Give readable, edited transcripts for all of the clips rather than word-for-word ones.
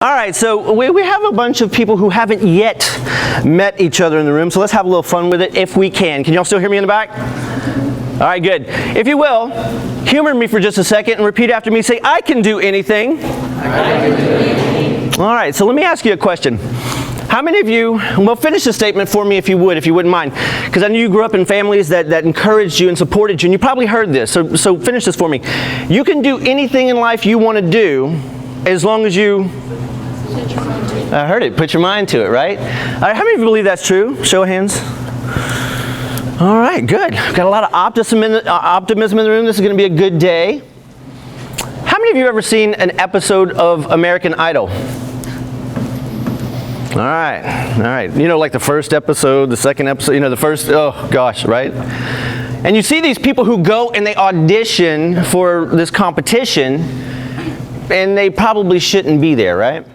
All right, so we have a bunch of people who haven't yet met each other in the room, so let's have a little fun with it if we can. Can y'all still hear me in the back? All right, good. If you will, humor me for just a second and repeat after me. Say, I can do anything. I can do anything. All right, so let me ask you a question. How many of you, well, finish the statement for me if you wouldn't mind, because I know you grew up in families that encouraged you and supported you, and you probably heard this, so finish this for me. You can do anything in life you want to do as long as you... I heard it. Put your mind to it, right? All right, how many of you believe that's true? Show of hands. All right, good. Got a lot of optimism in the room. This is going to be a good day. How many of you have ever seen an episode of American Idol? All right. You know, like the first episode, the second episode, you know, the first, oh gosh, right? And you see these people who go and they audition for this competition, and they probably shouldn't be there, right?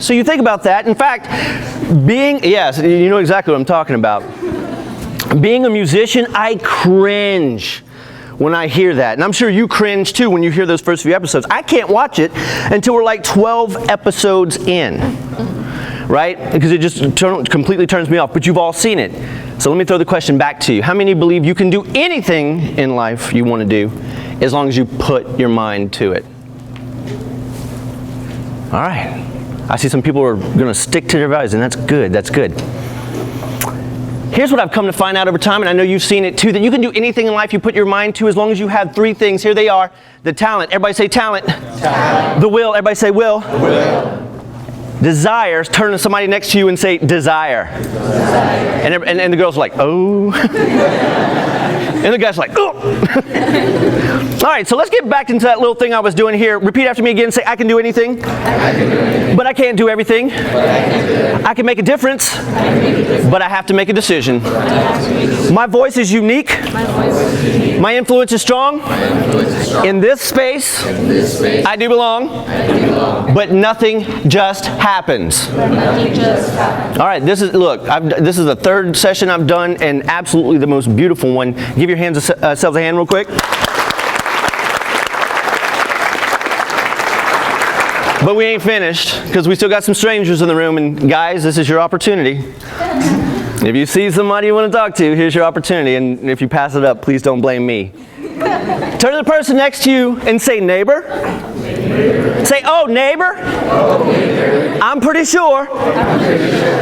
So you think about that. In fact, yes, you know exactly what I'm talking about. Being a musician, I cringe when I hear that. And I'm sure you cringe too when you hear those first few episodes. I can't watch it until we're like 12 episodes in, right? Because it just completely turns me off. But you've all seen it. So let me throw the question back to you. How many believe you can do anything in life you want to do as long as you put your mind to it? All right. I see some people are going to stick to their values, and that's good. That's good. Here's what I've come to find out over time, and I know you've seen it too, that you can do anything in life you put your mind to as long as you have three things. Here they are. The talent. Everybody say talent. Talent. The will. Everybody say will. Will. Desires. Turn to somebody next to you and say desire. Desire. And the girls are like, oh. And the guy's like, oh. All right, so let's get back into that little thing I was doing here. Repeat after me again. Say, I can do anything. I can do anything. But I can't do everything. I can make a difference. But I have to make a decision. My voice is unique. My influence is strong. In this space, I do belong. But nothing just happens. All right, this is the third session I've done, and absolutely the most beautiful one. Give your hands yourselves a hand real quick. But we ain't finished, because we still got some strangers in the room, and guys, this is your opportunity. If you see somebody you want to talk to, here's your opportunity, and if you pass it up, please don't blame me. Turn to the person next to you and say, neighbor. Say, oh, neighbor. I'm pretty sure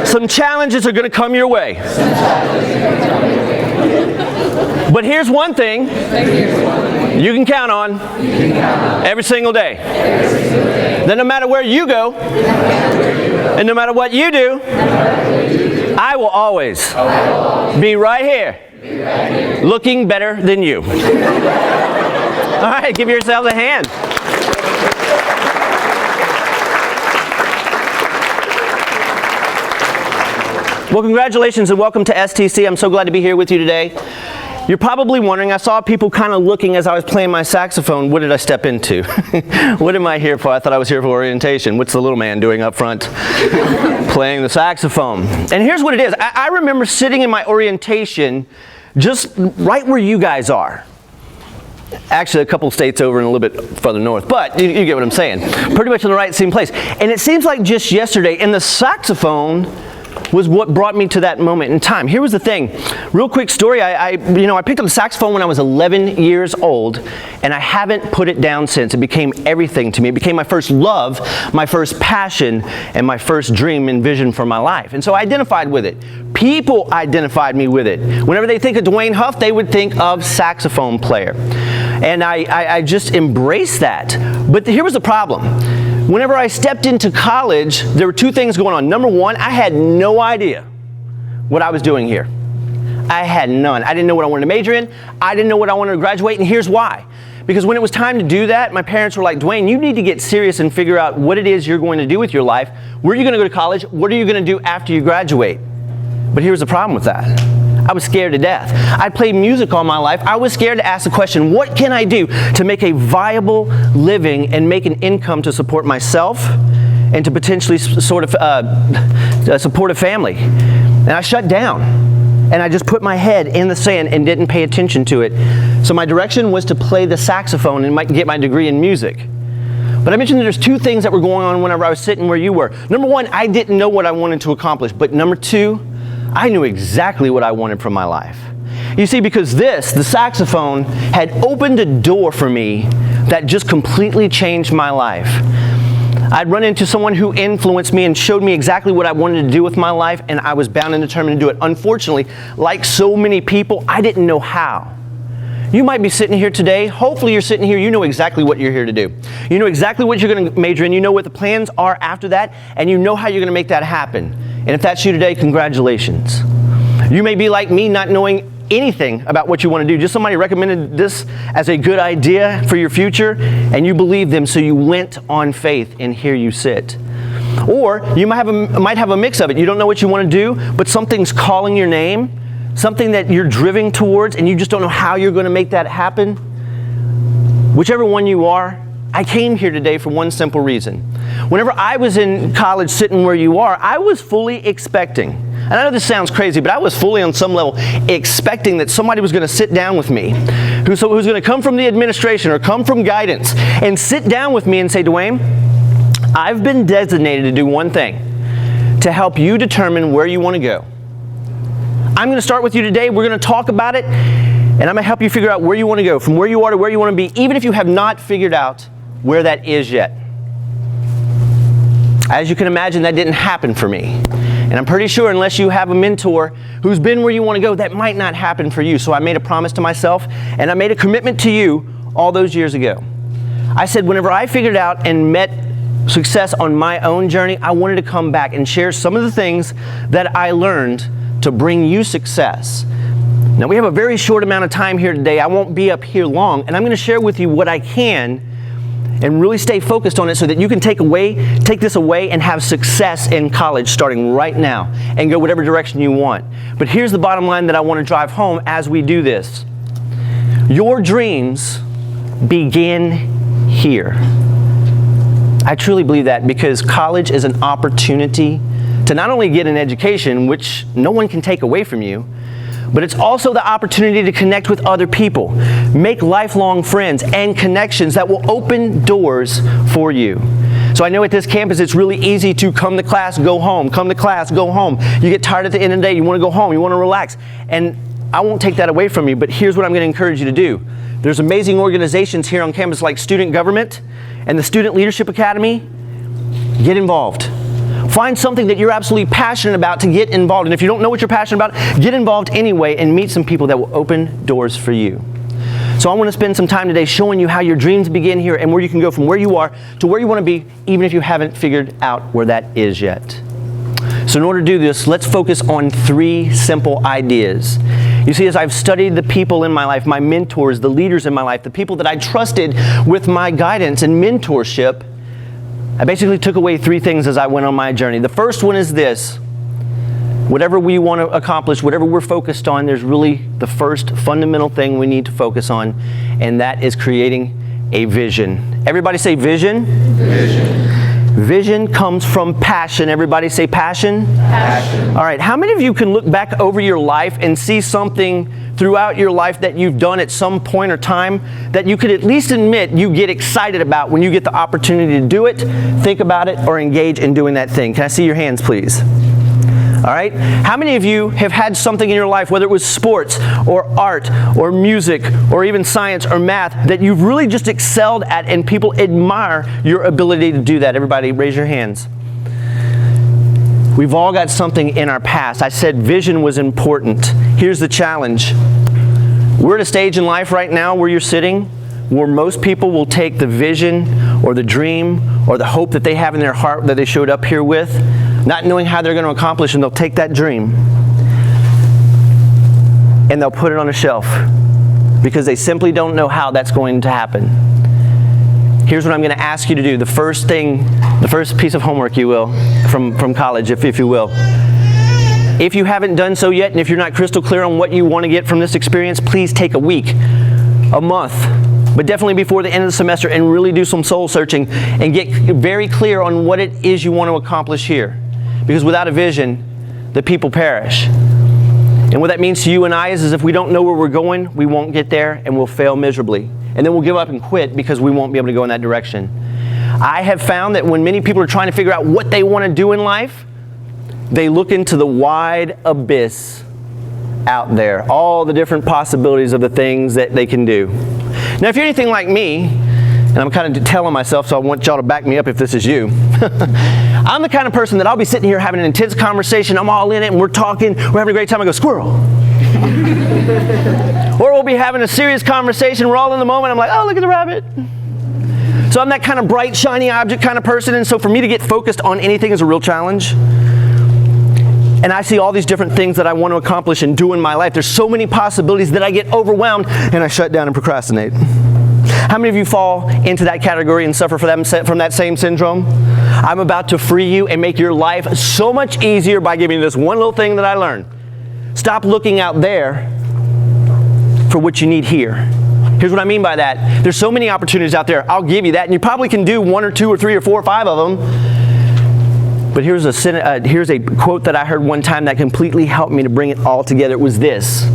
some challenges are going to come your way. But here's one thing you can count on every single day. That no matter where you go, and no matter what you do, I will always be right here, looking better than you. All right, give yourselves a hand. Well, congratulations and welcome to STC. I'm so glad to be here with you today. You're probably wondering, I saw people kind of looking as I was playing my saxophone. What did I step into? What am I here for? I thought I was here for orientation. What's the little man doing up front? Playing the saxophone. And here's what it is. I remember sitting in my orientation just right where you guys are. Actually, a couple states over and a little bit further north. But you get what I'm saying. Pretty much in the right same place. And it seems like just yesterday, and the saxophone was what brought me to that moment in time. Here was the thing. Real quick story. I picked up the saxophone when I was 11 years old, and I haven't put it down since. It became everything to me. It became my first love, my first passion, and my first dream and vision for my life. And so I identified with it. People identified me with it. Whenever they think of Duane Huff, they would think of saxophone player. And I just embraced that. But here was the problem. Whenever I stepped into college, there were two things going on. Number one, I had no idea what I was doing here. I had none. I didn't know what I wanted to major in. I didn't know what I wanted to graduate, and here's why. Because when it was time to do that, my parents were like, Duane, you need to get serious and figure out what it is you're going to do with your life. Where are you going to go to college? What are you going to do after you graduate? But here's the problem with that. I was scared to death. I played music all my life. I was scared to ask the question, what can I do to make a viable living and make an income to support myself and to potentially support a family? And I shut down. And I just put my head in the sand and didn't pay attention to it. So my direction was to play the saxophone and get my degree in music. But I mentioned that there's two things that were going on whenever I was sitting where you were. Number one, I didn't know what I wanted to accomplish. But number two, I knew exactly what I wanted from my life. You see, because the saxophone, had opened a door for me that just completely changed my life. I'd run into someone who influenced me and showed me exactly what I wanted to do with my life, and I was bound and determined to do it. Unfortunately, like so many people, I didn't know how. You might be sitting here today, hopefully you're sitting here, you know exactly what you're here to do. You know exactly what you're going to major in, you know what the plans are after that, and you know how you're going to make that happen. And if that's you today, congratulations. You may be like me, not knowing anything about what you want to do. Just somebody recommended this as a good idea for your future, and you believed them, so you went on faith, and here you sit. Or you might have a mix of it. You don't know what you want to do, but something's calling your name, something that you're driven towards, and you just don't know how you're going to make that happen. Whichever one you are, I came here today for one simple reason. Whenever I was in college sitting where you are, I was fully expecting, and I know this sounds crazy, but I was fully on some level expecting that somebody was going to sit down with me, who's going to come from the administration or come from guidance and sit down with me and say, Duane, I've been designated to do one thing, to help you determine where you want to go. I'm going to start with you today. We're going to talk about it, and I'm going to help you figure out where you want to go, from where you are to where you want to be, even if you have not figured out where that is yet. As you can imagine, that didn't happen for me. And I'm pretty sure unless you have a mentor who's been where you want to go, that might not happen for you. So I made a promise to myself, and I made a commitment to you all those years ago. I said whenever I figured out and met success on my own journey, I wanted to come back and share some of the things that I learned to bring you success. Now we have a very short amount of time here today. I won't be up here long, and I'm going to share with you what I can and really stay focused on it so that you can take this away and have success in college starting right now and go whatever direction you want. But here's the bottom line that I want to drive home as we do this. Your dreams begin here. I truly believe that, because college is an opportunity to not only get an education, which no one can take away from you, but it's also the opportunity to connect with other people, make lifelong friends and connections that will open doors for you. So I know at this campus it's really easy to come to class, go home, come to class, go home. You get tired at the end of the day, you want to go home, you want to relax. And I won't take that away from you, but here's what I'm going to encourage you to do. There's amazing organizations here on campus like Student Government and the Student Leadership Academy. Get involved. Find something that you're absolutely passionate about to get involved. And if you don't know what you're passionate about, get involved anyway and meet some people that will open doors for you. So I want to spend some time today showing you how your dreams begin here and where you can go from where you are to where you want to be, even if you haven't figured out where that is yet. So in order to do this, let's focus on 3 simple ideas. You see, as I've studied the people in my life, my mentors, the leaders in my life, the people that I trusted with my guidance and mentorship, I basically took away 3 things as I went on my journey. The first one is this: whatever we want to accomplish, whatever we're focused on, there's really the first fundamental thing we need to focus on, and that is creating a vision. Everybody say vision. Vision. Vision comes from passion. Everybody say passion. Passion. All right, how many of you can look back over your life and see something throughout your life that you've done at some point or time that you could at least admit you get excited about when you get the opportunity to do it, think about it, or engage in doing that thing? Can I see your hands, please? All right. How many of you have had something in your life, whether it was sports or art or music or even science or math, that you've really just excelled at and people admire your ability to do that? Everybody raise your hands. We've all got something in our past. I said vision was important. Here's the challenge. We're at a stage in life right now where you're sitting where most people will take the vision or the dream or the hope that they have in their heart that they showed up here with, not knowing how they're going to accomplish, and they'll take that dream and they'll put it on a shelf because they simply don't know how that's going to happen. Here's what I'm going to ask you to do. The first piece of homework, you will, from college, if you will. If you haven't done so yet, and if you're not crystal clear on what you want to get from this experience, please take a week, a month, but definitely before the end of the semester, and really do some soul searching and get very clear on what it is you want to accomplish here. Because without a vision, the people perish. And what that means to you and I is if we don't know where we're going, we won't get there and we'll fail miserably. And then we'll give up and quit because we won't be able to go in that direction. I have found that when many people are trying to figure out what they want to do in life, they look into the wide abyss out there, all the different possibilities of the things that they can do. Now, if you're anything like me, and I'm kind of telling myself, so I want y'all to back me up if this is you. I'm the kind of person that I'll be sitting here having an intense conversation, I'm all in it, and we're talking, we're having a great time, I go, squirrel. Or we'll be having a serious conversation, we're all in the moment, I'm like, oh, look at the rabbit. So I'm that kind of bright, shiny object kind of person, and so for me to get focused on anything is a real challenge. And I see all these different things that I want to accomplish and do in my life. There's so many possibilities that I get overwhelmed, and I shut down and procrastinate. How many of you fall into that category and suffer from that same syndrome? I'm about to free you and make your life so much easier by giving you this one little thing that I learned. Stop looking out there for what you need here. Here's what I mean by that. There's so many opportunities out there. I'll give you that, and you probably can do 1 or 2 or 3 or 4 or 5 of them. But here's a quote that I heard one time that completely helped me to bring it all together. It was this.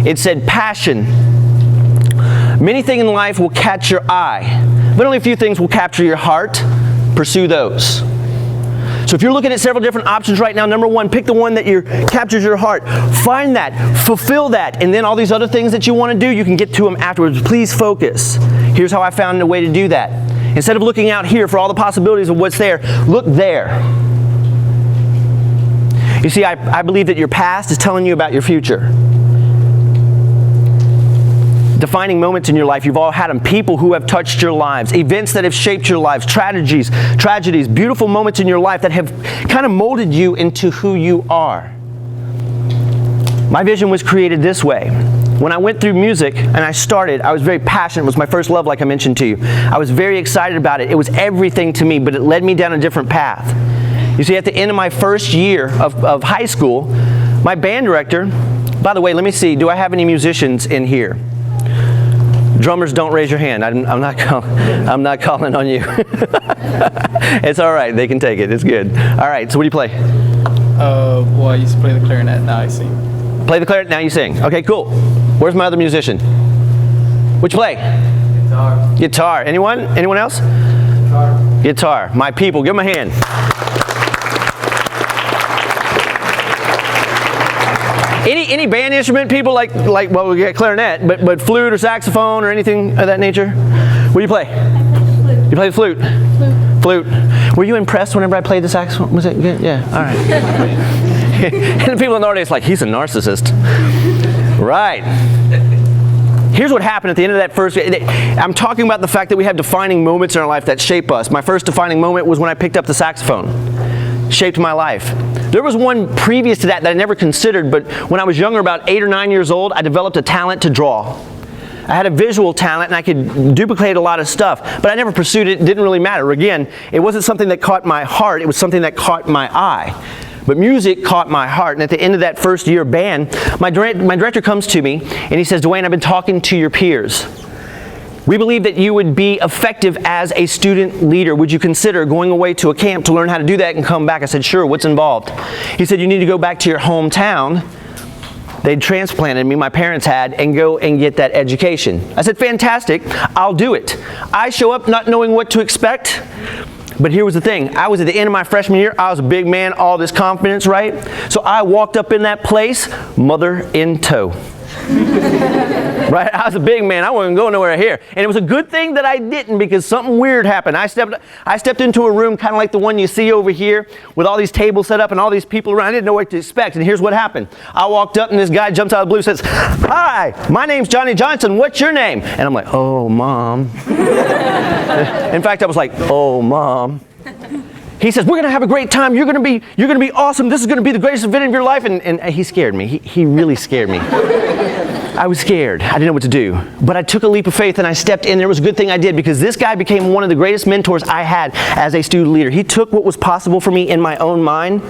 It said, passion. Many things in life will catch your eye, but only a few things will capture your heart. Pursue those. So if you're looking at several different options right now, number one, pick the one that captures your heart. Find that, fulfill that, and then all these other things that you want to do, you can get to them afterwards. Please focus. Here's how I found a way to do that. Instead of looking out here for all the possibilities of what's there, look there. You see, I believe that your past is telling you about your future. Defining moments in your life, you've all had them. People who have touched your lives, events that have shaped your lives, tragedies, beautiful moments in your life that have kind of molded you into who you are. My vision was created this way. When I went through music and I was very passionate. It was my first love, like I mentioned to you. I was very excited about it. It was everything to me, but it led me down a different path. You see, at the end of my first year of high school, my band director, by the way, let me see, do I have any musicians in here? Drummers, don't raise your hand. I'm not calling on you. It's all right. They can take it. It's good. All right. So what do you play? Well, I used to play the clarinet. Now I sing. Play the clarinet. Now you sing. Okay, cool. Where's my other musician? What you play? Guitar. Guitar. Anyone? Anyone else? Guitar. Guitar. My people. Give them a hand. Any band instrument people like well, we got clarinet, but flute or saxophone or anything of that nature? What do you play? Flute. You play the flute? Flute. Were you impressed whenever I played the saxophone? Was it good? Yeah, all right. And the people in the audience like, he's a narcissist. Right. Here's what happened at the end of that first. I'm talking about the fact that we have defining moments in our life that shape us. My first defining moment was when I picked up the saxophone. Shaped my life. There was one previous to that I never considered, but when I was younger, about 8 or 9 years old, I developed a talent to draw. I had a visual talent and I could duplicate a lot of stuff, but I never pursued it. It didn't really matter. Again, it wasn't something that caught my heart, it was something that caught my eye. But music caught my heart, and at the end of that first year band, my director comes to me and he says, Duane, I've been talking to your peers. We believe that you would be effective as a student leader. Would you consider going away to a camp to learn how to do that and come back? I said, sure, what's involved? He said, you need to go back to your hometown. They'd transplanted me, my parents had, and go and get that education. I said, fantastic, I'll do it. I show up not knowing what to expect, but here was the thing. I was at the end of my freshman year. I was a big man, all this confidence, right? So I walked up in that place, mother in tow. Right? I was a big man. I wasn't going nowhere here. And it was a good thing that I didn't, because something weird happened. I stepped into a room kind of like the one you see over here with all these tables set up and all these people around. I didn't know what to expect. And here's what happened. I walked up and this guy jumps out of the blue and says, hi, my name's Johnny Johnson. What's your name? And I'm like, oh, Mom. In fact, I was like, oh, Mom. He says, we're going to have a great time. You're going to be awesome. This is going to be the greatest event of your life. And he scared me. He really scared me. I was scared. I didn't know what to do. But I took a leap of faith and I stepped in. There was a good thing I did, because this guy became one of the greatest mentors I had as a student leader. He took what was possible for me in my own mind.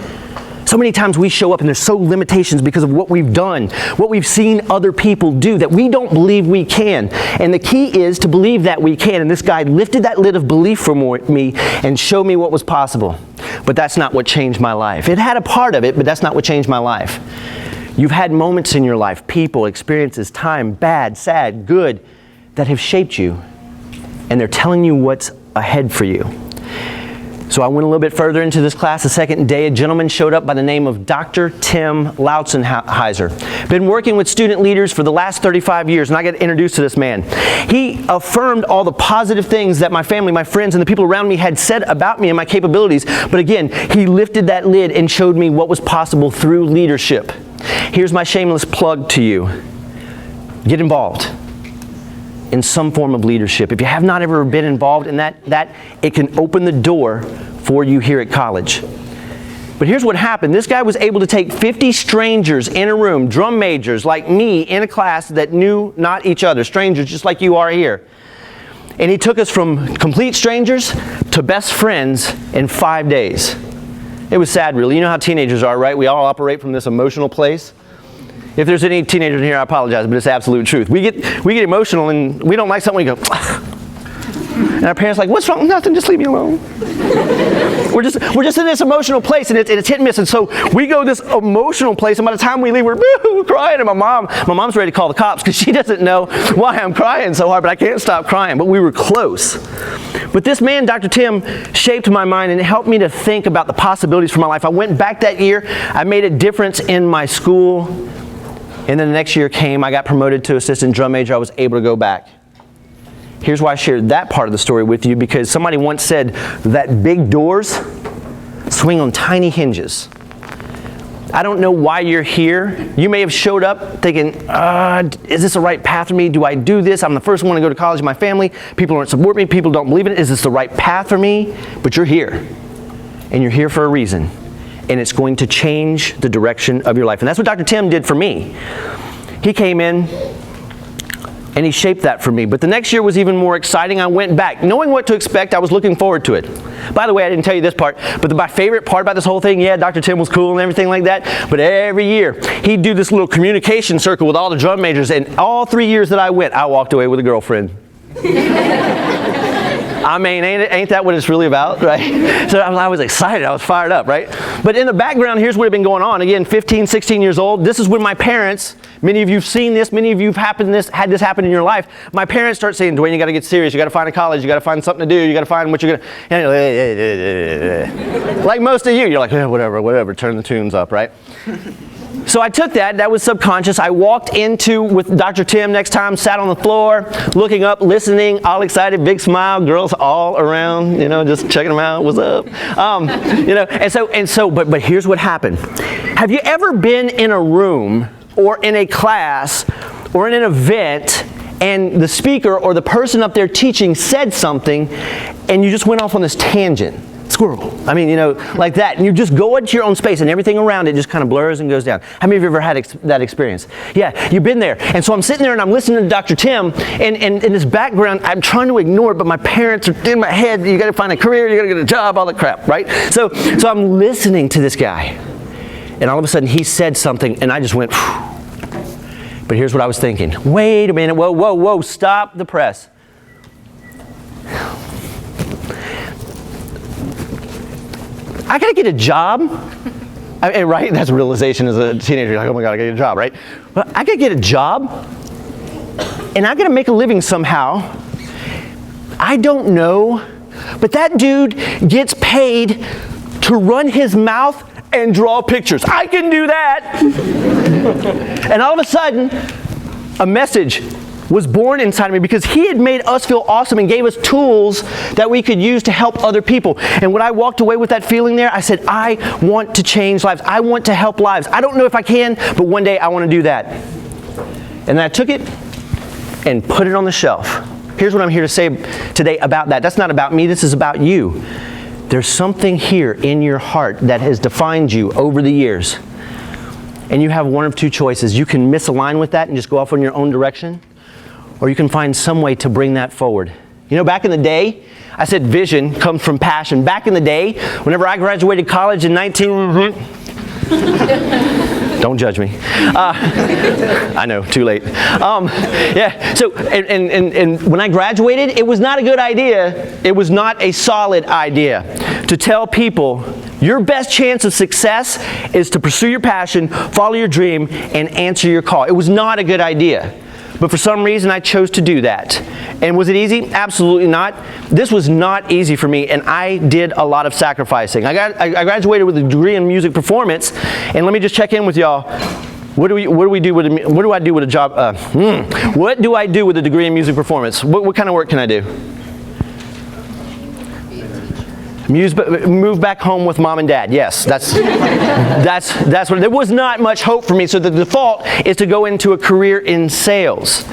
So many times we show up and there's so limitations because of what we've done, what we've seen other people do, that we don't believe we can. And the key is to believe that we can. And this guy lifted that lid of belief for me and showed me what was possible. But that's not what changed my life. It had a part of it, but that's not what changed my life. You've had moments in your life, people, experiences, time, bad, sad, good, that have shaped you. And they're telling you what's ahead for you. So I went a little bit further into this class. The second day, a gentleman showed up by the name of Dr. Tim Lautzenheiser. Been working with student leaders for the last 35 years, and I got introduced to this man. He affirmed all the positive things that my family, my friends, and the people around me had said about me and my capabilities. But again, he lifted that lid and showed me what was possible through leadership. Here's my shameless plug to you. Get involved in some form of leadership. If you have not ever been involved in that it can open the door for you here at college. But here's what happened. This guy was able to take 50 strangers in a room, drum majors like me, in a class that knew not each other, strangers just like you are here. And he took us from complete strangers to best friends in 5 days. It was sad, really. You know how teenagers are, right? We all operate from this emotional place. If there's any teenagers in here, I apologize, but it's absolute truth. We get emotional and we don't like something, we go, and our parents are like, what's wrong? Nothing, just leave me alone. We're just in this emotional place, and it's hit and miss. And so we go this emotional place, and by the time we leave, we're crying. And my mom's ready to call the cops because she doesn't know why I'm crying so hard, but I can't stop crying. But we were close. But this man, Dr. Tim, shaped my mind and helped me to think about the possibilities for my life. I went back that year. I made a difference in my school. And then the next year came, I got promoted to assistant drum major. I was able to go back. Here's why I shared that part of the story with you, because somebody once said that big doors swing on tiny hinges. I don't know why you're here. You may have showed up thinking, is this the right path for me? Do I do this? I'm the first one to go to college in my family. People don't support me. People don't believe in it. Is this the right path for me? But you're here. And you're here for a reason. And it's going to change the direction of your life. And that's what Dr. Tim did for me. He came in and he shaped that for me. But the next year was even more exciting. I went back. Knowing what to expect, I was looking forward to it. By the way, I didn't tell you this part, but my favorite part about this whole thing, yeah, Dr. Tim was cool and everything like that, but every year he'd do this little communication circle with all the drum majors, and all 3 years that I went, I walked away with a girlfriend. I mean, ain't that what it's really about, right? So I was excited. I was fired up, right? But in the background, here's what had been going on. Again, 15, 16 years old. This is when my parents, many of you have seen this, many of you have had this happen in your life. My parents start saying, Duane, you got to get serious. You got to find a college. You got to find something to do. You got to find what you're going to... Like most of you, you're like, whatever, turn the tunes up, right? So I took that. That was subconscious. I walked with Dr. Tim next time, sat on the floor, looking up, listening, all excited, big smile, girls all around, just checking them out. What's up? But here's what happened. Have you ever been in a room or in a class or in an event and the speaker or the person up there teaching said something and you just went off on this tangent? Squirrel. I mean, like that. And you just go into your own space and everything around it just kind of blurs and goes down. How many of you ever had that experience? Yeah, you've been there. And so I'm sitting there and I'm listening to Dr. Tim, and in this background, I'm trying to ignore it, but my parents are in my head. You got to find a career, you got to get a job, all that crap, right? So I'm listening to this guy, and all of a sudden he said something, and I just went, phew. But here's what I was thinking. Wait a minute. Whoa, stop the press. I got to get a job. Right? That's a realization as a teenager. You're like, oh my God, I got to get a job, right? But I got to get a job, and I got to make a living somehow. I don't know, but that dude gets paid to run his mouth and draw pictures. I can do that. And all of a sudden, a message was born inside of me because he had made us feel awesome and gave us tools that we could use to help other people. And when I walked away with that feeling there, I said, I want to change lives. I want to help lives. I don't know if I can, but one day I want to do that. And then I took it and put it on the shelf. Here's what I'm here to say today about that. That's not about me. This is about you. There's something here in your heart that has defined you over the years. And you have one of two choices. You can misalign with that and just go off in your own direction, or you can find some way to bring that forward. Back in the day, I said vision comes from passion. Back in the day, whenever I graduated college in don't judge me. I know, too late. So when I graduated, it was not a good idea. It was not a solid idea to tell people your best chance of success is to pursue your passion, follow your dream, and answer your call. It was not a good idea. But for some reason, I chose to do that. And was it easy? Absolutely not. This was not easy for me, and I did a lot of sacrificing. I graduated with a degree in music performance, and let me just check in with y'all. What do I do with a job? What do I do with a degree in music performance? What kind of work can I do? Move back home with mom and dad. Yes, that's what. There was not much hope for me, so the default is to go into a career in sales.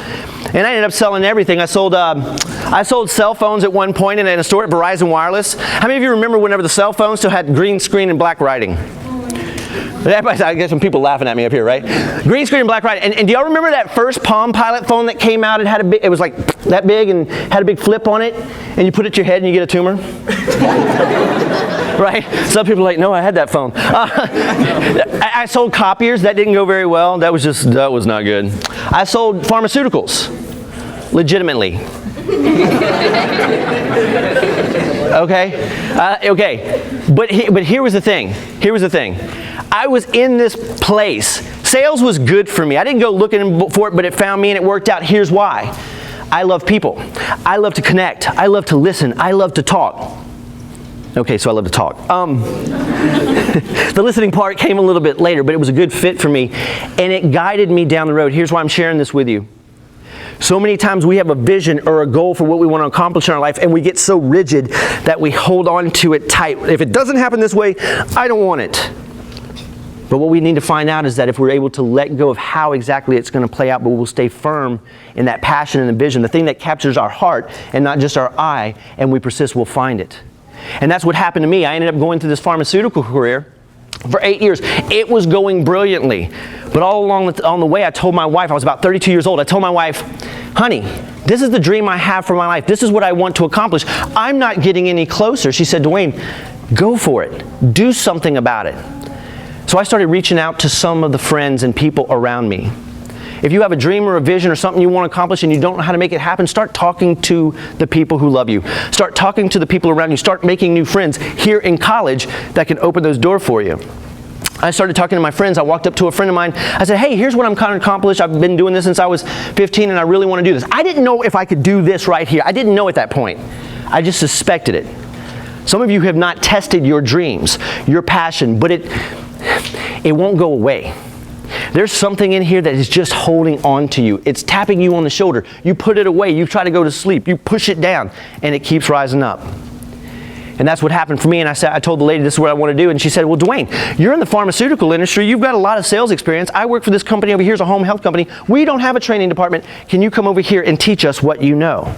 And I ended up selling everything. I sold cell phones at one point in a store at Verizon Wireless. How many of you remember whenever the cell phone still had green screen and black writing? I get some people laughing at me up here, right? Green screen and black writing. And do y'all remember that first Palm Pilot phone that came out? It was like that big and had a big flip on it, and you put it to your head and you get a tumor? Right? Some people are like, no, I had that phone. I sold copiers. That didn't go very well. That was not good. I sold pharmaceuticals, legitimately. Okay. But here was the thing. I was in this place. Sales was good for me. I didn't go looking for it, but it found me and it worked out. Here's why. I love people. I love to connect. I love to listen. I love to talk. Okay, so I love to talk. The listening part came a little bit later, but it was a good fit for me, and it guided me down the road. Here's why I'm sharing this with you. So many times we have a vision or a goal for what we want to accomplish in our life, and we get so rigid that we hold on to it tight. If it doesn't happen this way, I don't want it. But what we need to find out is that if we're able to let go of how exactly it's going to play out, but we'll stay firm in that passion and the vision, the thing that captures our heart and not just our eye, and we persist, we'll find it. And that's what happened to me. I ended up going through this pharmaceutical career for 8 years. It was going brilliantly. But all along on the way, I told my wife, I was about 32 years old, I told my wife, honey, this is the dream I have for my life. This is what I want to accomplish. I'm not getting any closer. She said, Duane, go for it. Do something about it. So I started reaching out to some of the friends and people around me. If you have a dream or a vision or something you want to accomplish and you don't know how to make it happen, start talking to the people who love you. Start talking to the people around you. Start making new friends here in college that can open those doors for you. I started talking to my friends. I walked up to a friend of mine. I said, hey, here's what I'm trying to accomplish. I've been doing this since I was 15 and I really want to do this. I didn't know if I could do this right here. I didn't know at that point. I just suspected it. Some of you have not tested your dreams, your passion, but it won't go away. There's something in here that is just holding on to you. It's tapping you on the shoulder. You put it away. You try to go to sleep. You push it down, and it keeps rising up. And that's what happened for me. And I told the lady, this is what I want to do. And she said, well, Duane, you're in the pharmaceutical industry. You've got a lot of sales experience. I work for this company over here. It's a home health company. We don't have a training department. Can you come over here and teach us what you know?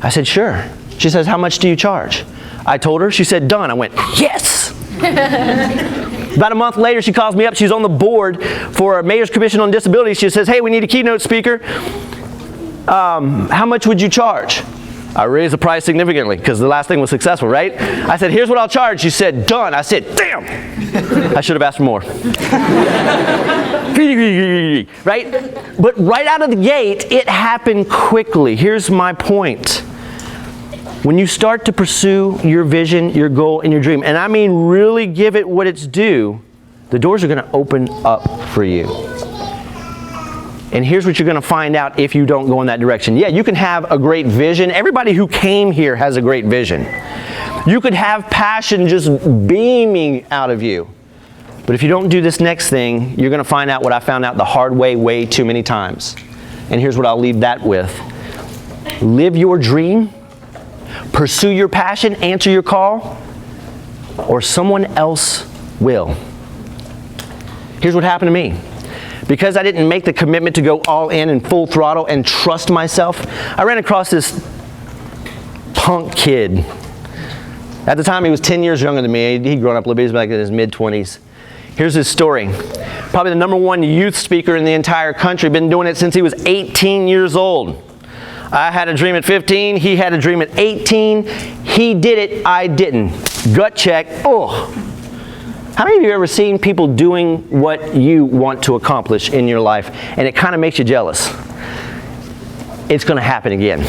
I said, sure. She says, how much do you charge? I told her. She said, done. I went, yes. About a month later, she calls me up. She's on the board for a Mayor's Commission on Disability. She says, hey, we need a keynote speaker. How much would you charge? I raised the price significantly because the last thing was successful, right? I said, here's what I'll charge. She said, done. I said, damn. I should have asked for more. Right? But right out of the gate, it happened quickly. Here's my point. When you start to pursue your vision, your goal, and your dream, and I mean really give it what it's due, the doors are going to open up for you. And here's what you're going to find out if you don't go in that direction. Yeah, you can have a great vision. Everybody who came here has a great vision. You could have passion just beaming out of you. But if you don't do this next thing, you're going to find out what I found out the hard way too many times. And here's what I'll leave that with. Live your dream. Pursue your passion, answer your call, or someone else will. Here's what happened to me. Because I didn't make the commitment to go all in and full throttle and trust myself, I ran across this punk kid. At the time, he was 10 years younger than me. He'd grown up a little bit. He was back in his mid-20s. Here's his story. Probably the #1 youth speaker in the entire country. Been doing it since he was 18 years old. I had a dream at 15, he had a dream at 18. He did it, I didn't. Gut check, oh. How many of you have ever seen people doing what you want to accomplish in your life and it kind of makes you jealous? It's going to happen again.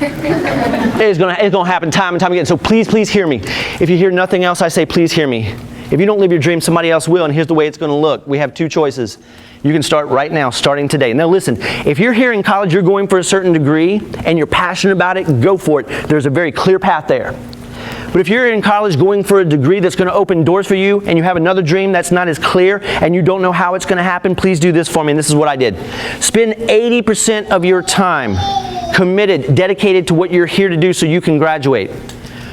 It's going to happen time and time again. So please hear me. If you hear nothing else I say, please hear me. If you don't live your dream, somebody else will, and here's the way it's going to look. We have two choices. You can start right now, starting today. Now listen, if you're here in college, you're going for a certain degree, and you're passionate about it, go for it. There's a very clear path there. But if you're in college going for a degree that's going to open doors for you, and you have another dream that's not as clear, and you don't know how it's going to happen, please do this for me, and this is what I did. Spend 80% of your time committed, dedicated to what you're here to do so you can graduate.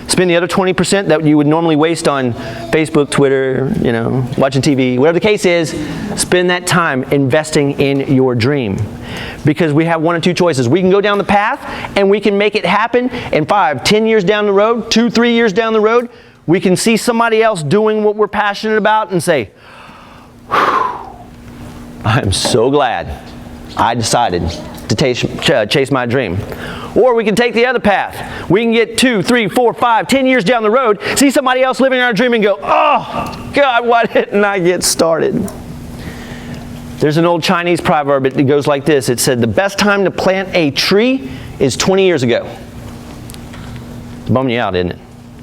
Spend the other 20% that you would normally waste on Facebook, Twitter, watching TV, whatever the case is, spend that time investing in your dream. Because we have one or two choices. We can go down the path and we can make it happen, and 5, 10 years down the road, 2, 3 years down the road, we can see somebody else doing what we're passionate about and say, I'm so glad I decided to chase my dream. Or we can take the other path. We can get 2, 3, 4, 5, 10 years down the road, see somebody else living our dream and go, oh, God, why didn't I get started? There's an old Chinese proverb that goes like this. It said, the best time to plant a tree is 20 years ago. It's bumming you out, isn't it?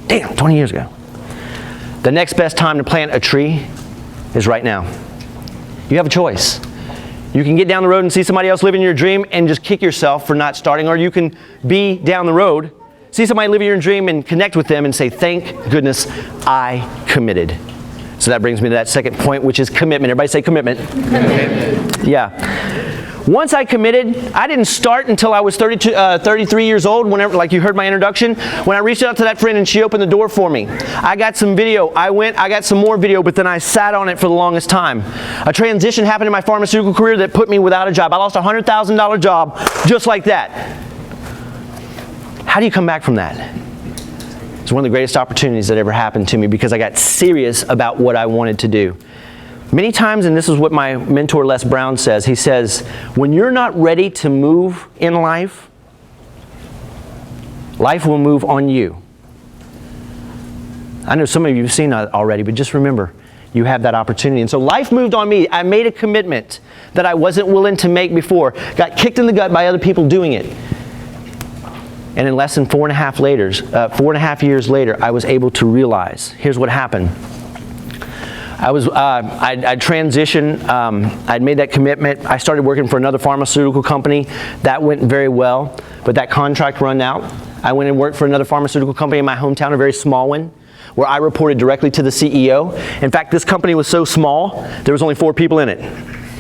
Damn, 20 years ago. The next best time to plant a tree is right now. You have a choice. You can get down the road and see somebody else living your dream and just kick yourself for not starting, or you can be down the road, see somebody living your dream and connect with them and say, thank goodness I committed. So that brings me to that second point, which is commitment. Everybody say commitment. Commitment. Yeah. Once I committed, I didn't start until I was 33 years old, whenever, like you heard my introduction, when I reached out to that friend and she opened the door for me. I got some video. I got some more video, but then I sat on it for the longest time. A transition happened in my pharmaceutical career that put me without a job. I lost a $100,000 job just like that. How do you come back from that? It's one of the greatest opportunities that ever happened to me because I got serious about what I wanted to do. Many times, and this is what my mentor Les Brown says, he says, when you're not ready to move in life, life will move on you. I know some of you have seen that already, but just remember, you have that opportunity. And so life moved on me. I made a commitment that I wasn't willing to make before. Got kicked in the gut by other people doing it. And in less than 4.5 years later, I was able to realize, here's what happened. I'd transitioned, I'd made that commitment. I started working for another pharmaceutical company. That went very well, but that contract ran out. I went and worked for another pharmaceutical company in my hometown, a very small one, where I reported directly to the CEO. In fact, this company was so small, there was only 4 people in it.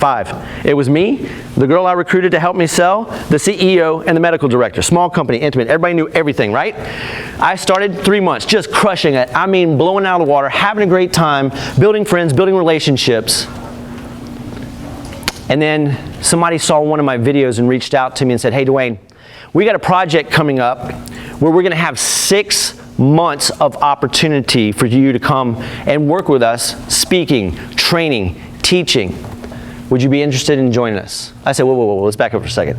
5. It was me, the girl I recruited to help me sell, the CEO, and the medical director. Small company, intimate. Everybody knew everything, right? I started 3 months, just crushing it. I mean, blowing out of the water, having a great time, building friends, building relationships. And then somebody saw one of my videos and reached out to me and said, hey, Duane, we got a project coming up where we're going to have 6 months of opportunity for you to come and work with us, speaking, training, teaching. Would you be interested in joining us? I said, whoa, let's back up for a second.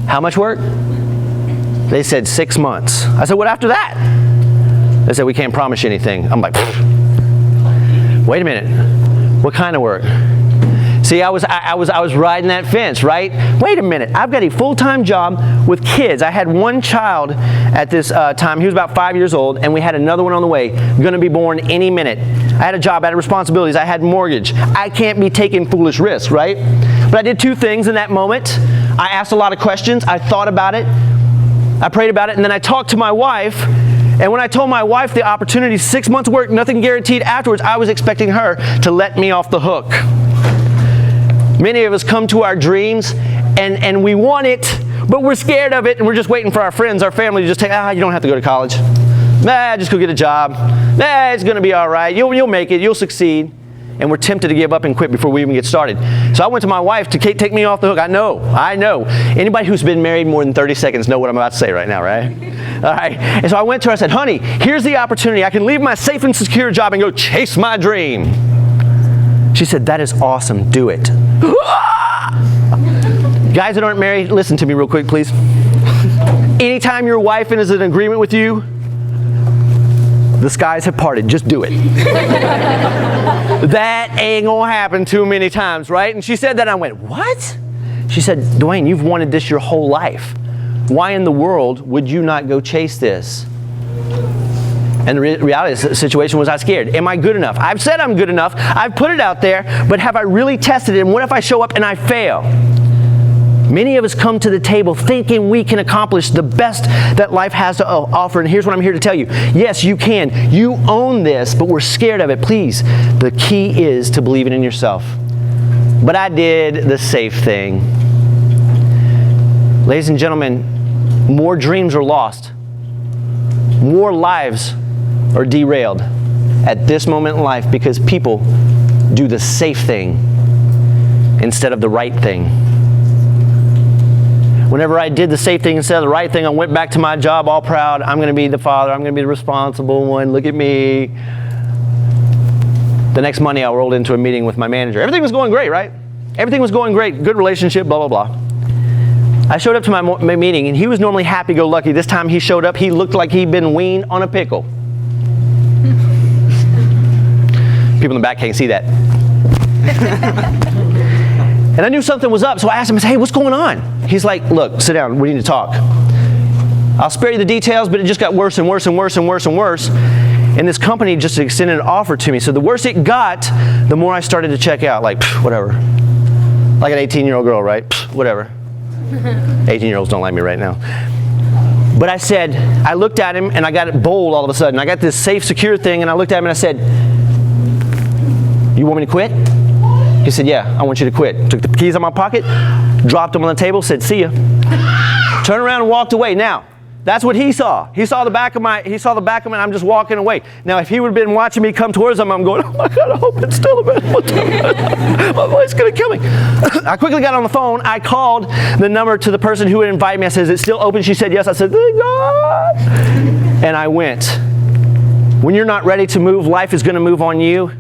How much work? They said 6 months. I said, what after that? They said, we can't promise you anything. I'm like, wait a minute. What kind of work? See, I was riding that fence, right? Wait a minute. I've got a full-time job with kids. I had one child at this time. He was about 5 years old, and we had another one on the way, going to be born any minute. I had a job, I had responsibilities, I had mortgage. I can't be taking foolish risks, right? But I did 2 things in that moment. I asked a lot of questions. I thought about it. I prayed about it, and then I talked to my wife. And when I told my wife the opportunity, 6 months work, nothing guaranteed afterwards, I was expecting her to let me off the hook. Many of us come to our dreams and we want it, but we're scared of it, and we're just waiting for our friends, our family to just take, you don't have to go to college. Just go get a job. It's going to be all right. You'll make it. You'll succeed. And we're tempted to give up and quit before we even get started. So I went to my wife to take me off the hook. I know. Anybody who's been married more than 30 seconds know what I'm about to say right now, right? All right. And so I went to her, I said, honey, here's the opportunity. I can leave my safe and secure job and go chase my dream. She said, that is awesome. Do it. Guys that aren't married, listen to me real quick, please. Anytime your wife is in agreement with you, the skies have parted. Just do it. That ain't gonna happen too many times, right? And she said that, and I went, what? She said, Duane, you've wanted this your whole life. Why in the world would you not go chase this? And the reality of the situation was I was scared. Am I good enough? I've said I'm good enough. I've put it out there, but have I really tested it? And what if I show up and I fail? Many of us come to the table thinking we can accomplish the best that life has to offer. And here's what I'm here to tell you. Yes, you can. You own this, but we're scared of it. Please, the key is to believe it in yourself. But I did the safe thing. Ladies and gentlemen, more dreams are lost. More lives are derailed at this moment in life because people do the safe thing instead of the right thing. Whenever I did the safe thing instead of the right thing, I went back to my job all proud. I'm going to be the father. I'm going to be the responsible one. Look at me. The next Monday, I rolled into a meeting with my manager. Everything was going great, right? Everything was going great. Good relationship, blah, blah, blah. I showed up to my meeting, and he was normally happy-go-lucky. This time he showed up, he looked like he'd been weaned on a pickle. People in the back can't see that. And I knew something was up, so I asked him, I said, hey, what's going on? He's like, look, sit down, we need to talk. I'll spare you the details, but it just got worse and worse and worse and worse and worse. And this company just extended an offer to me. So the worse it got, the more I started to check out, like, whatever. Like an 18-year-old girl, right? Whatever. 18-year-olds don't like me right now. But I said, I looked at him and I got it bold all of a sudden. I got this safe, secure thing and I looked at him and I said, you want me to quit? He said, yeah, I want you to quit. Took the keys out of my pocket, dropped them on the table, said, see ya. Turned around and walked away. Now, that's what he saw. He saw the back of me, and I'm just walking away. Now, if he would have been watching me come towards him, I'm going, oh my God, I hope it's still available. My wife's going to kill me. I quickly got on the phone. I called the number to the person who would invite me. I said, is it still open? She said, yes. I said, thank God. And I went. When you're not ready to move, life is going to move on you.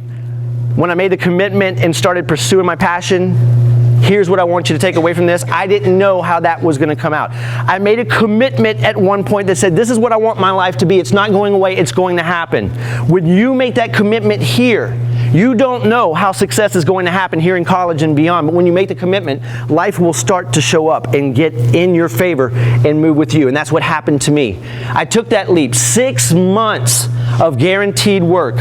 When I made the commitment and started pursuing my passion, here's what I want you to take away from this. I didn't know how that was going to come out. I made a commitment at one point that said, this is what I want my life to be. It's not going away. It's going to happen. When you make that commitment here, you don't know how success is going to happen here in college and beyond. But when you make the commitment, life will start to show up and get in your favor and move with you. And that's what happened to me. I took that leap. 6 months of guaranteed work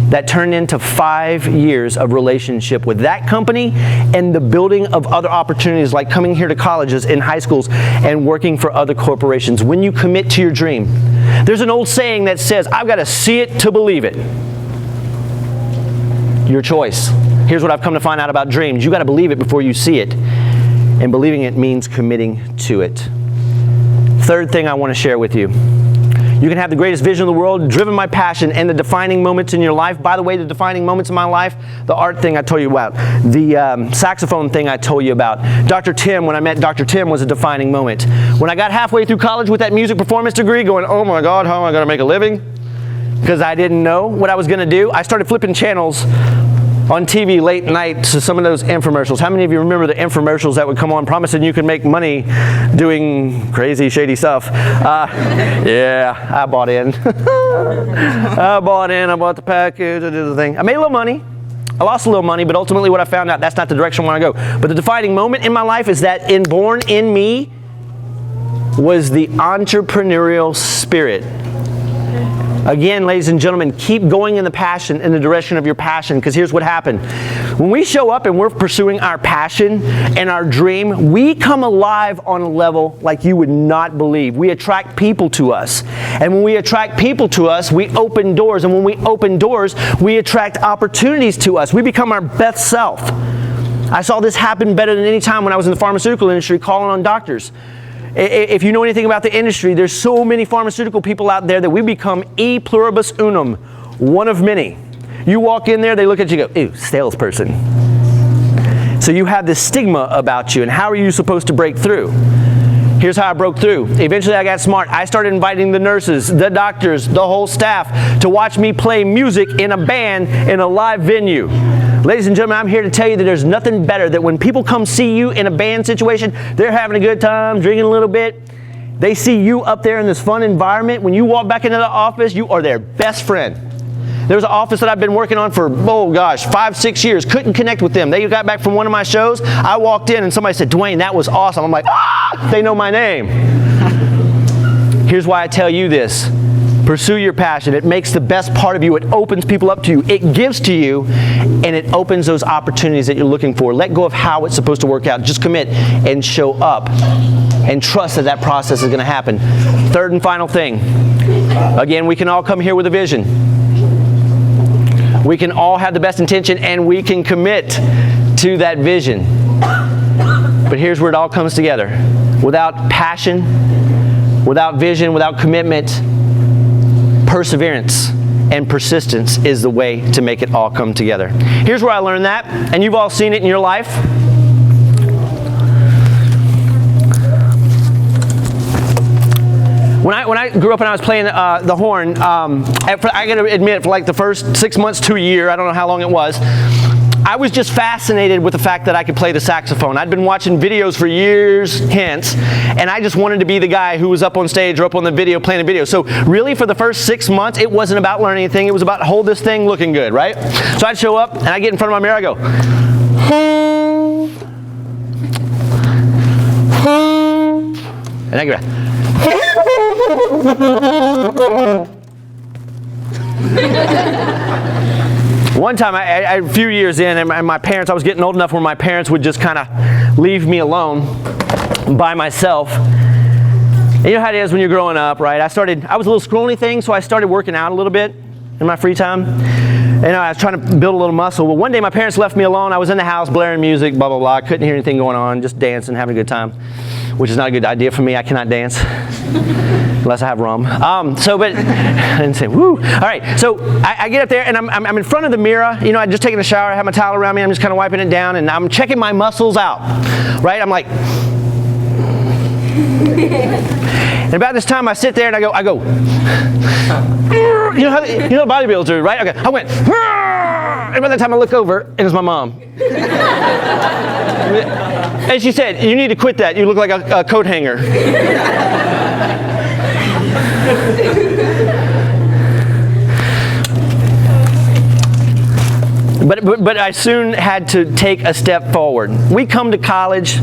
that turned into 5 years of relationship with that company and the building of other opportunities like coming here to colleges and high schools and working for other corporations. When you commit to your dream, there's an old saying that says, I've got to see it to believe it. Your choice. Here's what I've come to find out about dreams. You got to believe it before you see it. And believing it means committing to it. Third thing I want to share with you. You can have the greatest vision in the world, driven by passion, and the defining moments in your life. By the way, the defining moments in my life, the art thing I told you about, the saxophone thing I told you about. Dr. Tim, when I met Dr. Tim, was a defining moment. When I got halfway through college with that music performance degree, going, oh my God, how am I going to make a living? Because I didn't know what I was going to do. I started flipping channels on TV late night to some of those infomercials. How many of you remember the infomercials that would come on promising you could make money doing crazy, shady stuff? Yeah, I bought in. I bought the package, I did the thing. I made a little money. I lost a little money, but ultimately what I found out, that's not the direction I want to go. But the defining moment in my life is that inborn in me was the entrepreneurial spirit. Again, ladies and gentlemen, keep going in the passion, in the direction of your passion, because here's what happened. When we show up and we're pursuing our passion and our dream, we come alive on a level like you would not believe. We attract people to us. And when we attract people to us, we open doors. And when we open doors, we attract opportunities to us. We become our best self. I saw this happen better than any time when I was in the pharmaceutical industry calling on doctors. If you know anything about the industry, there's so many pharmaceutical people out there that we become e pluribus unum, one of many. You walk in there, they look at you and go, ew, salesperson. So you have this stigma about you, and how are you supposed to break through? Here's how I broke through. Eventually I got smart. I started inviting the nurses, the doctors, the whole staff to watch me play music in a band in a live venue. Ladies and gentlemen, I'm here to tell you that there's nothing better that when people come see you in a band situation, they're having a good time, drinking a little bit. They see you up there in this fun environment. When you walk back into the office, you are their best friend. There's an office that I've been working on for, 5, 6 years. Couldn't connect with them. They got back from one of my shows. I walked in and somebody said, Duane, that was awesome. I'm like, they know my name. Here's why I tell you this. Pursue your passion. It makes the best part of you. It opens people up to you. It gives to you, and it opens those opportunities that you're looking for. Let go of how it's supposed to work out. Just commit and show up and trust that that process is going to happen. Third and final thing. Again, we can all come here with a vision. We can all have the best intention, and we can commit to that vision. But here's where it all comes together. Without passion, without vision, without commitment, perseverance and persistence is the way to make it all come together. Here's where I learned that, and you've all seen it in your life. When I grew up and I was playing the horn, I got to admit, for like the first 6 months to a year, I don't know how long it was, I was just fascinated with the fact that I could play the saxophone. I'd been watching videos for years hence, and I just wanted to be the guy who was up on stage or up on the video playing a video. So really for the first 6 months, it wasn't about learning anything. It was about hold this thing looking good, right? So I'd show up and I'd get in front of my mirror, I go, and I go, one time, a few years in, and my parents, I was getting old enough where my parents would just kind of leave me alone by myself. And you know how it is when you're growing up, right? I was a little scrawny thing, so I started working out a little bit in my free time. And I was trying to build a little muscle. Well, one day my parents left me alone. I was in the house blaring music, blah, blah, blah. I couldn't hear anything going on, just dancing, having a good time, which is not a good idea for me. I cannot dance unless I have rum. I didn't say, woo. All right, so I get up there and I'm in front of the mirror. You know, I'd just taken a shower, I have my towel around me, I'm just kind of wiping it down, and I'm checking my muscles out, right? I'm like, and about this time I sit there and I go, you know bodybuilders do, right? Okay, I went, and by the time I look over, it was my mom. And she said, you need to quit that. You look like a coat hanger. But I soon had to take a step forward. We come to college.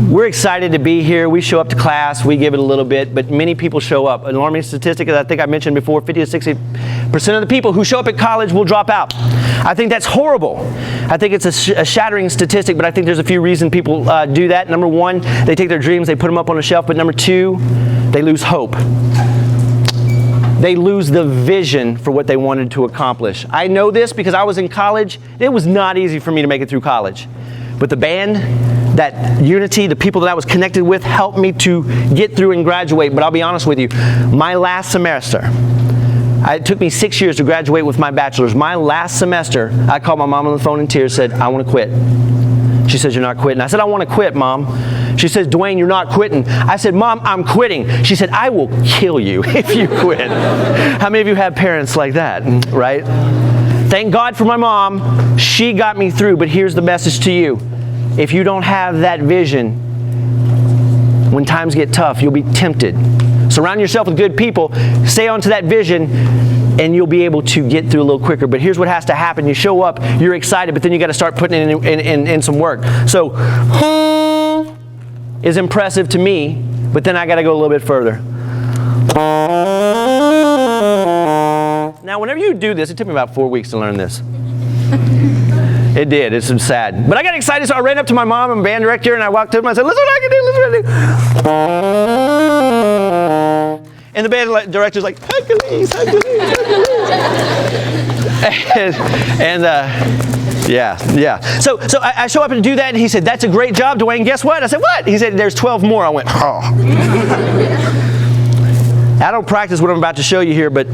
We're excited to be here. We show up to class. We give it a little bit, but many people show up. An alarming statistic, as I think I mentioned before, 50 to 60% of the people who show up at college will drop out. I think that's horrible. I think it's a shattering statistic, but I think there's a few reasons people do that. Number one, they take their dreams, they put them up on a shelf, but number two, they lose hope. They lose the vision for what they wanted to accomplish. I know this because I was in college. It was not easy for me to make it through college. But the band, that unity, the people that I was connected with helped me to get through and graduate. But I'll be honest with you, my last semester, it took me 6 years to graduate with my bachelor's. My last semester, I called my mom on the phone in tears, said, I want to quit. She says, you're not quitting. I said, I want to quit, Mom. She says, Duane, you're not quitting. I said, Mom, I'm quitting. She said, I will kill you if you quit. How many of you have parents like that, right? Thank God for my mom. She got me through, but here's the message to you. If you don't have that vision, when times get tough, you'll be tempted. Surround yourself with good people, stay on to that vision, and you'll be able to get through a little quicker. But here's what has to happen. You show up, you're excited, but then you got to start putting in some work. So, is impressive to me, but then I got to go a little bit further. Now, whenever you do this, it took me about 4 weeks to learn this. It did. It's sad. But I got excited, so I ran up to my mom, I'm a band director, and I walked up and I said, listen what I can do, listen what I can do. And the band director's like, Hercules, Hercules, Hercules. Yeah. So I show up and do that, and he said, that's a great job, Duane. Guess what? I said, what? He said, there's 12 more. I went, oh. I don't practice what I'm about to show you here, but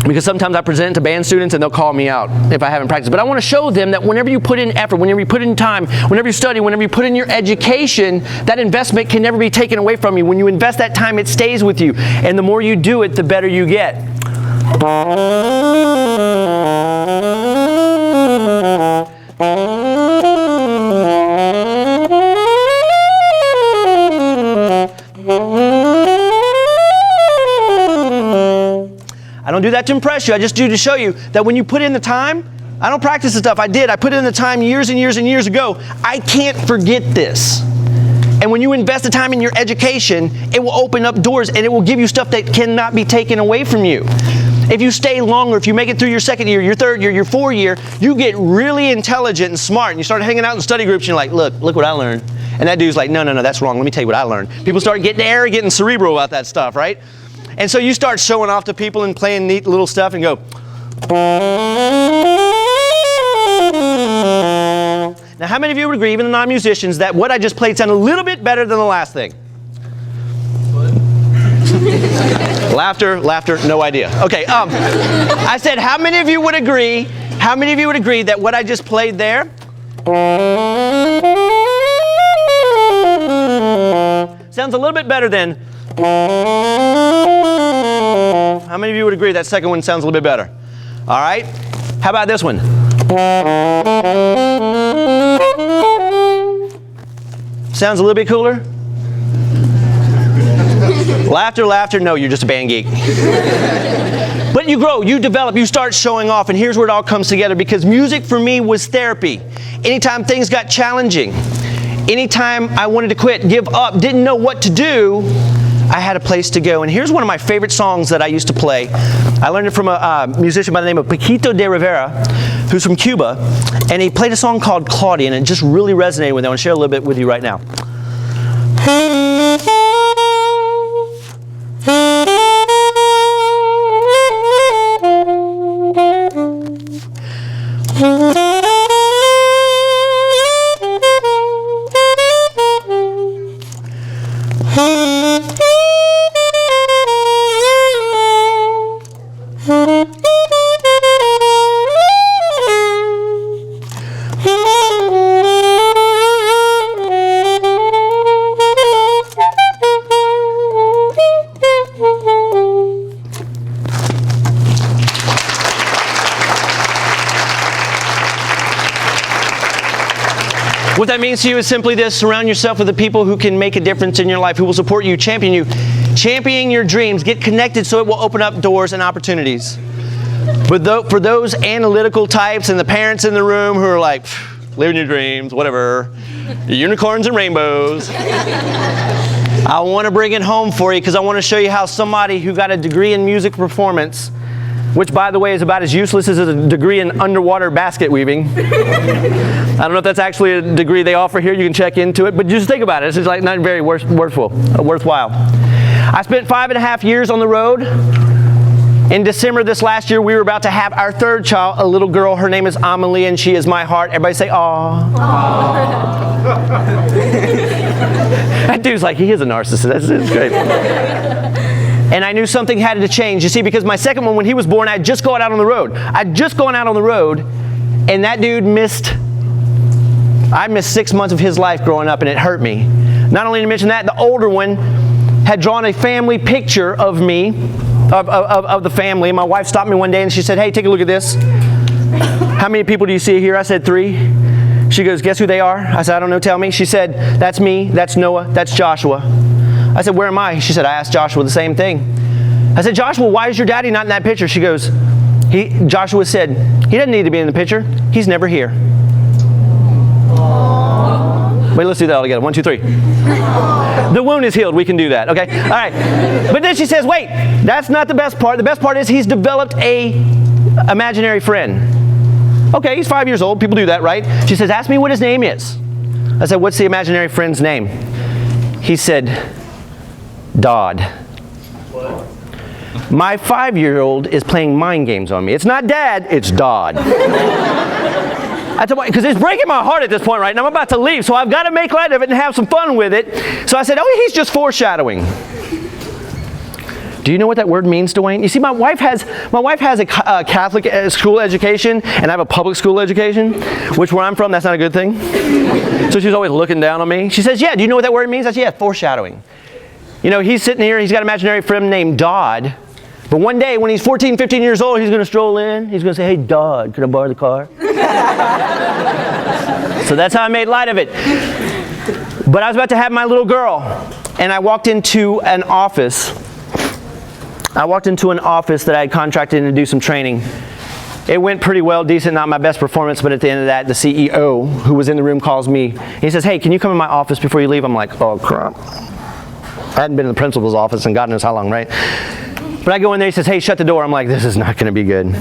because sometimes I present to band students and they'll call me out if I haven't practiced. But I want to show them that whenever you put in effort, whenever you put in time, whenever you study, whenever you put in your education, that investment can never be taken away from you. When you invest that time, it stays with you. And the more you do it, the better you get. I don't do that to impress you. I just do to show you that when you put in the time, I don't practice the stuff. I did. I put in the time years and years and years ago. I can't forget this. And And when you invest the time in your education, it will open up doors and it will give you stuff that cannot be taken away from you. If you stay longer, if you make it through your second year, your third year, your fourth year, you get really intelligent and smart, and you start hanging out in study groups, and you're like, look what I learned. And that dude's like, no, that's wrong. Let me tell you what I learned. People start getting arrogant and cerebral about that stuff, right? And so you start showing off to people and playing neat little stuff and go. Now, how many of you would agree, even the non-musicians, that what I just played sounded a little bit better than the last thing? Laughter, no idea. Okay, I said, how many of you would agree that what I just played there sounds a little bit better than. How many of you would agree that second one sounds a little bit better? All right, how about this one? Sounds a little bit cooler? Laughter, no, you're just a band geek. But you grow, you develop, you start showing off, and here's where it all comes together, because music for me was therapy. Anytime things got challenging, anytime I wanted to quit, give up, didn't know what to do, I had a place to go. And here's one of my favorite songs that I used to play. I learned it from a musician by the name of Paquito de Rivera, who's from Cuba, and he played a song called Claudia, and it just really resonated with me. I want to share a little bit with you right now. What that means to you is simply this: surround yourself with the people who can make a difference in your life, who will support you, championing your dreams. Get connected so it will open up doors and opportunities. But for those analytical types and the parents in the room who are like, living your dreams, whatever, unicorns and rainbows, I want to bring it home for you, because I want to show you how somebody who got a degree in music performance, which, by the way, is about as useless as a degree in underwater basket weaving. I don't know if that's actually a degree they offer here. You can check into it, but just think about it. It's just like not very worthwhile. I spent 5.5 years on the road. In December this last year, we were about to have our third child, a little girl. Her name is Amelie, and she is my heart. Everybody say, "Aw." That dude's like, he is a narcissist. That's great. And I knew something had to change. You see, because my second one, when he was born, I had just gone out on the road. And that dude I missed 6 months of his life growing up, and it hurt me. Not only to mention that, the older one had drawn a family picture of me, of the family. And my wife stopped me one day and she said, "Hey, take a look at this. How many people do you see here?" I said, 3. She goes, "Guess who they are?" I said, "I don't know, tell me." She said, "That's me, that's Noah, that's Joshua." I said, "Where am I?" She said, "I asked Joshua the same thing." I said, "Joshua, why is your daddy not in that picture?" She goes, Joshua said, "He doesn't need to be in the picture. He's never here." Wait, let's do that all together. 1, 2, 3. The wound is healed. We can do that. Okay? All right. But then she says, wait, that's not the best part. The best part is he's developed a imaginary friend. Okay, he's 5 years old. People do that, right? She says, "Ask me what his name is." I said, "What's the imaginary friend's name?" He said, "Dodd." What? My 5-year-old is playing mind games on me. It's not Dad, it's Dodd. Because it's breaking my heart at this point, right? And I'm about to leave, so I've got to make light of it and have some fun with it. So I said, "Oh, he's just foreshadowing." Do you know what that word means, Duane? You see, my wife has a Catholic school education, and I have a public school education, which where I'm from, that's not a good thing. So she's always looking down on me. She says, "Yeah, do you know what that word means?" I said, "Yeah, foreshadowing." You know, he's sitting here, he's got an imaginary friend named Dodd. But one day, when he's 14, 15 years old, he's going to stroll in. He's going to say, "Hey, Dodd, can I borrow the car?" So that's how I made light of it. But I was about to have my little girl, and I walked into an office. That I had contracted in to do some training. It went pretty well, decent, not my best performance, but at the end of that, the CEO who was in the room calls me. He says, hey, can you come in my office before you leave? I'm like, oh, crap. I hadn't been in the principal's office in God knows how long, right? But I go in there, he says, hey, shut the door. I'm like, this is not going to be good.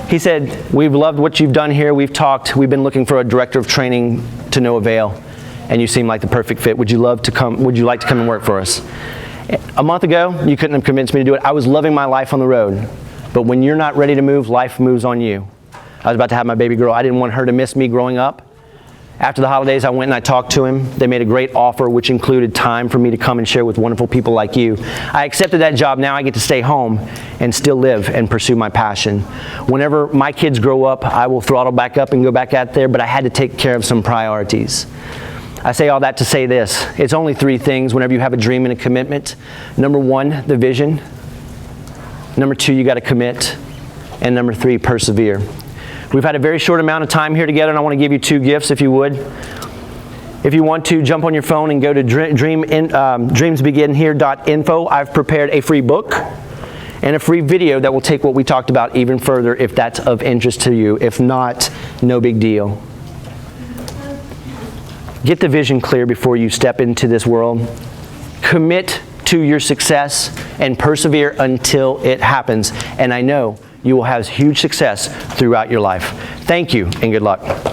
He said, we've loved what you've done here. We've talked. We've been looking for a director of training to no avail, and you seem like the perfect fit. Would you like to come and work for us? A month ago, you couldn't have convinced me to do it. I was loving my life on the road. But when you're not ready to move, life moves on you. I was about to have my baby girl. I didn't want her to miss me growing up. After the holidays, I went and I talked to him. They made a great offer, which included time for me to come and share with wonderful people like you. I accepted that job. Now I get to stay home and still live and pursue my passion. Whenever my kids grow up, I will throttle back up and go back out there, but I had to take care of some priorities. I say all that to say this. It's only 3 things whenever you have a dream and a commitment. Number 1, the vision. Number 2, you got to commit. And number 3, persevere. We've had a very short amount of time here together, and I want to give you 2 gifts if you would. If you want to, jump on your phone and go to dreamsbeginhere.info. I've prepared a free book and a free video that will take what we talked about even further if that's of interest to you. If not, no big deal. Get the vision clear before you step into this world. Commit to your success and persevere until it happens. And I know you will have huge success throughout your life. Thank you and good luck.